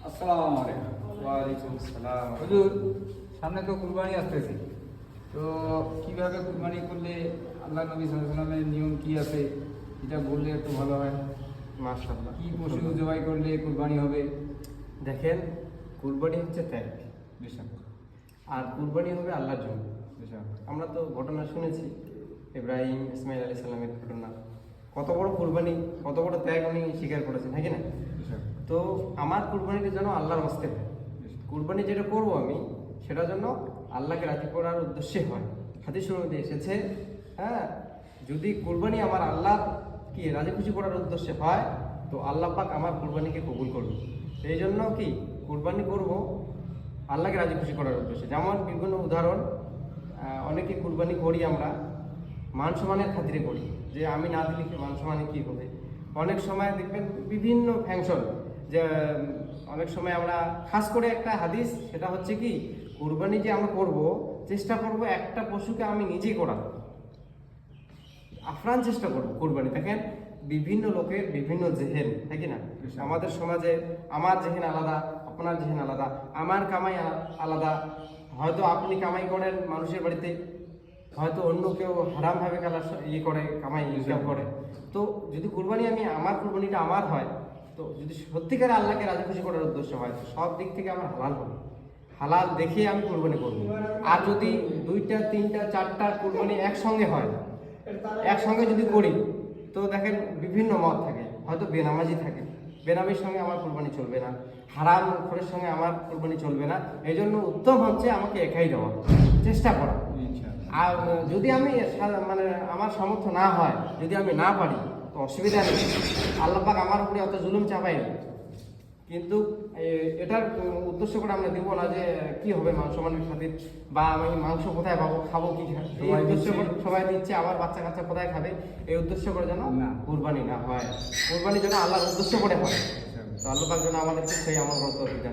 আসসালামু আলাইকুম। ওয়ালাইকুম আসসালাম। হুজুর, সামনে তো কুরবানি আসতেছে, তো কিভাবে কুরবানি করলে আল্লাহ নবী সাল্লাল্লাহু আলাইহি ওয়াসাল্লামের নিয়ম কি আছে এটা বললে একটু ভালো হয়। মাশাআল্লাহ। কি পশু জবাই করলে কুরবানি হবে? দেখেন, কুরবানি হচ্ছে ত্যাগ, বিষয় আর কুরবানি হবে আল্লাহর জন্য। বিষয় আমরা তো ঘটনা শুনেছি, ইব্রাহিম ইসমাইল আলাইহিস সালামের ঘটনা। কত বড় কুরবানি, কত বড় ত্যাগ উনি স্বীকার করেছেন, হ্যাঁ কি না? বিষয় তো আমার কুরবানিটা যেন আল্লাহর হস্তে হয়। কুরবানি যেটা করব আমি, সেটা যেন আল্লাহকে রাজি করার উদ্দেশ্যে হয়। হাদিসের মধ্যে এসেছে, হ্যাঁ, যদি কুরবানি আমার আল্লাহ কি রাজি খুশি করার উদ্দেশ্যে হয়, তো আল্লাহ পাক আমার কুরবানিকে কবুল করবে। সেই জন্য কি কুরবানি করব আল্লাহকে রাজি খুশি করার উদ্দেশ্যে। যেমন বিভিন্ন উদাহরণ, অনেকে কুরবানি করি আমরা মান সম্মানের খাতিরে করি, যে আমি না দিলে কি মান সম্মানে কী হবে। অনেক সময় দেখবেন বিভিন্ন ফ্যাংশন, যে অনেক সময় আমরা খাস করে একটা হাদিস, সেটা হচ্ছে কি কুরবানি যে আমরা করব, চেষ্টা করব একটা পশুকে আমি নিজেই করা, আপ্রাণ চেষ্টা করবো কুরবানি। দেখেন, বিভিন্ন লোকের বিভিন্ন জেহেন, তাই কি না? আমাদের সমাজে আমার জেহেন আলাদা, আপনার জেহেন আলাদা, আমার কামাই আলাদা। হয়তো আপনি কামাই করেন মানুষের বাড়িতে, হয়তো অন্য কেউ হারামভাবে করে কামাই ইনকাম করে। তো যদি কুরবানি আমার কুরবানিটা আমার হয়, তো যদি সত্যিকারে আল্লাহকে রাজি খুশি করার উদ্দেশ্য হয়, তো সব দিক থেকে আমার হালাল হবে, হালাল দেখে আমি কুরবানি করবো। আর যদি 2টা 3টা 4টা কুরবানি একসঙ্গে হয়, একসঙ্গে যদি করি, তো দেখেন বিভিন্ন মত থাকে, হয়তো বেনামাজি থাকে, বেনামির সঙ্গে আমার কুরবানি চলবে না, হারাম খোরের সঙ্গে আমার কুরবানি চলবে না। এই জন্য উত্তম হচ্ছে আমাকে একাই দেওয়া, চেষ্টা করা। আর যদি আমি মানে আমার সামর্থ্য না হয়, যদি আমি না পারি, তো অসুবিধা নেই, আল্লাহ পাক আমার উপরে অত জুলুম চাপাই না। কিন্তু এটার উদ্দেশ্য করে আমরা দিব না যে কি হবে মাংস মানের খাতির, বা আমি মাংস কোথায় পাবো, খাবো কি, এই উদ্দেশ্য করে সবাই দিচ্ছে, আমার বাচ্চা কাচ্চা কোথায় খাবে, এই উদ্দেশ্য করে যেন কুরবানি না হয়। কুরবানি যেন আল্লাহর উদ্দেশ্য করে হয়। তো আল্লাহ পাক যেন আমাদেরকে সেই আমল করতে অসুবিধা।